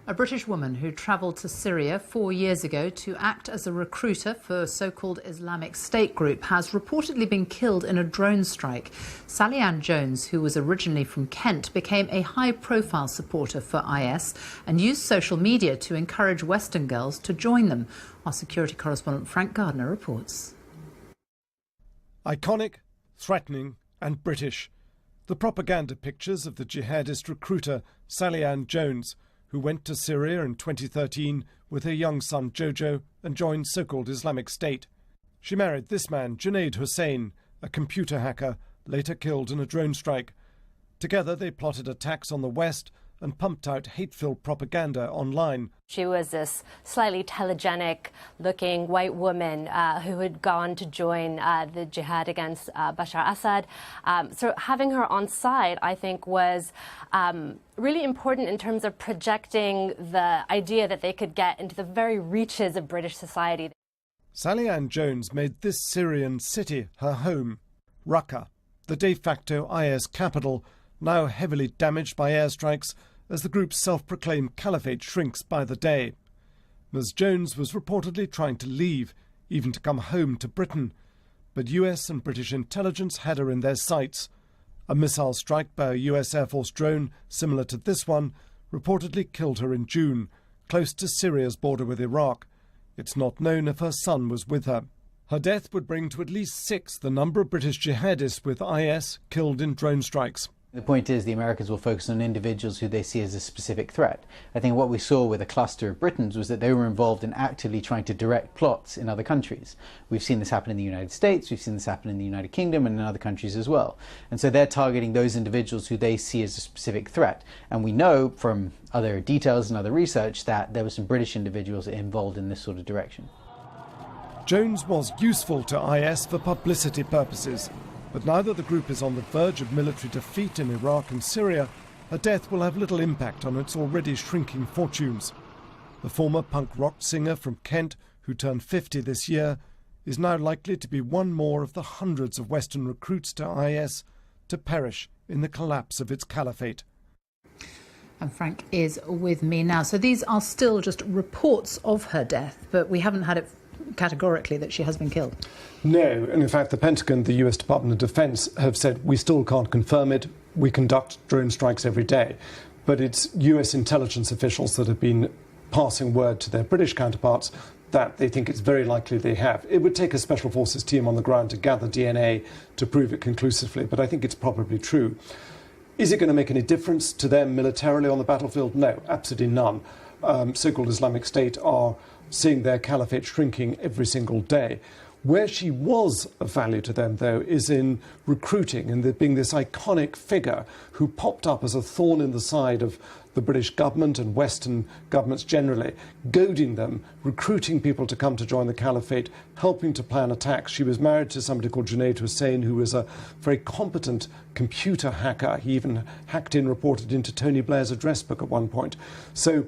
A British woman who travelled to Syria 4 years ago to act as a recruiter for so-called Islamic State group has reportedly been killed in a drone strike. Sally Ann Jones, who was originally from Kent, became a high-profile supporter for IS and used social media to encourage Western girls to join them. Our security correspondent Frank Gardner reports. Iconic, threatening and British. The propaganda pictures of the jihadist recruiter Sally Ann Jones, who went to Syria in 2013 with her young son Jojo and joined so-called Islamic State. She married this man, Junaid Hussain, a computer hacker, later killed in a drone strike. Together they plotted attacks on the West and pumped out hate-filled propaganda online. She was this slightly telegenic-looking white woman who had gone to join the jihad against Bashar Assad. So having her on side, I think, was really important in terms of projecting the idea that they could get into the very reaches of British society. Sally Ann Jones made this Syrian city her home. Raqqa, the de facto IS capital, now heavily damaged by airstrikes as the group's self-proclaimed caliphate shrinks by the day. Ms. Jones was reportedly trying to leave, even to come home to Britain. But US and British intelligence had her in their sights. A missile strike by a US Air Force drone, similar to this one, reportedly killed her in June, close to Syria's border with Iraq. It's not known if her son was with her. Her death would bring to at least 6 the number of British jihadists with IS killed in drone strikes. The point is the Americans will focus on individuals who they see as a specific threat. I think what we saw with a cluster of Britons was that they were involved in actively trying to direct plots in other countries. We've seen this happen in the United States, we've seen this happen in the United Kingdom and in other countries as well. And so they're targeting those individuals who they see as a specific threat. And we know from other details and other research that there were some British individuals involved in this sort of direction. Jones was useful to IS for publicity purposes. But now that the group is on the verge of military defeat in Iraq and Syria, her death will have little impact on its already shrinking fortunes. The former punk rock singer from Kent, who turned 50 this year, is now likely to be one more of the hundreds of Western recruits to IS to perish in the collapse of its caliphate. And Frank is with me now. So these are still just reports of her death, but we haven't had it categorically that she has been killed. No, and in fact the Pentagon, the US Department of Defense have said we still can't confirm it. We conduct drone strikes every day. But it's US intelligence officials that have been passing word to their British counterparts that they think it's very likely they have. It would take a special forces team on the ground to gather DNA to prove it conclusively, but I think it's probably true. Is it going to make any difference to them militarily on the battlefield? No, absolutely none. So-called Islamic State are seeing their caliphate shrinking every single day. Where she was of value to them, though, is in recruiting and being this iconic figure who popped up as a thorn in the side of the British government and Western governments generally, goading them, recruiting people to come to join the caliphate, helping to plan attacks. She was married to somebody called Junaid Hussain, who was a very competent computer hacker. He even hacked in, reported into Tony Blair's address book at one point. So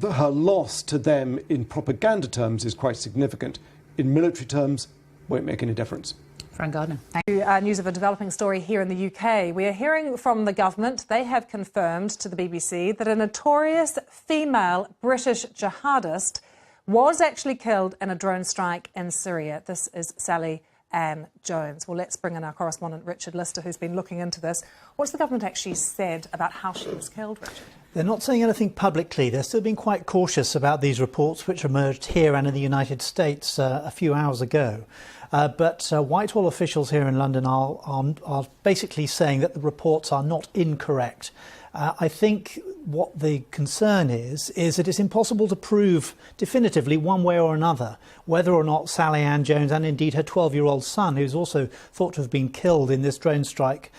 her loss to them in propaganda terms is quite significant. In military terms, won't make any difference. Frank Gardner. Thank you. News of a developing story here in the UK. We are hearing from the government. They have confirmed to the BBC that a notorious female British jihadist was actually killed in a drone strike in Syria. This is Sally Ann Jones. Well, let's bring in our correspondent Richard Lister, who's been looking into this. What's the government actually said about how she was killed, Richard? They're not saying anything publicly. They're still being quite cautious about these reports which emerged here and in the United States a few hours ago. But Whitehall officials here in London are basically saying that the reports are not incorrect. I think what the concern is that it's impossible to prove definitively one way or another whether or not Sally Ann Jones and indeed her 12-year-old son, who's also thought to have been killed in this drone strike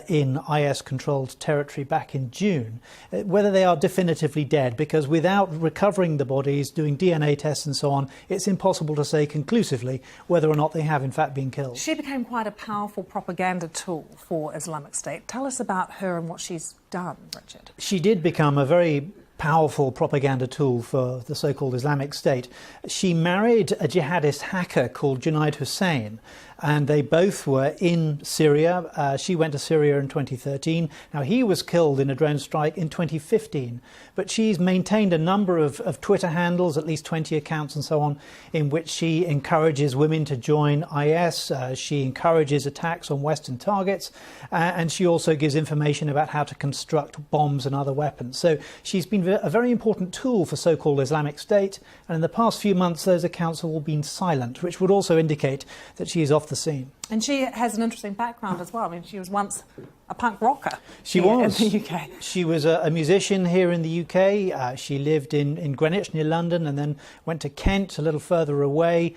in IS-controlled territory back in June, whether they are definitively dead, because without recovering the bodies, doing DNA tests and so on, it's impossible to say conclusively whether or not they have in fact been killed. She became quite a powerful propaganda tool for Islamic State. Tell us about her and what she's done, Richard. She did become a very powerful propaganda tool for the so-called Islamic State. She married a jihadist hacker called Junaid Hussain, and they both were in Syria. She went to Syria in 2013. Now, he was killed in a drone strike in 2015, but she's maintained a number of Twitter handles, at least 20 accounts and so on, in which she encourages women to join IS. She encourages attacks on Western targets, and she also gives information about how to construct bombs and other weapons. So she's been a very important tool for so-called Islamic State, and in the past few months those accounts have all been silent, which would also indicate that she is off the scene. And she has an interesting background as well. I mean, she was once a punk rocker. She was. In the UK. She was a musician here in the UK. She lived in Greenwich near London and then went to Kent, a little further away,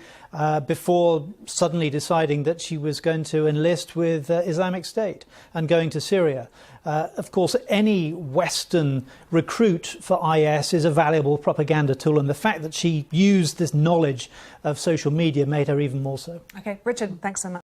before suddenly deciding that she was going to enlist with Islamic State and going to Syria. Of course, any Western recruit for IS is a valuable propaganda tool, and the fact that she used this knowledge of social media made her even more so. OK, Richard, thanks so much.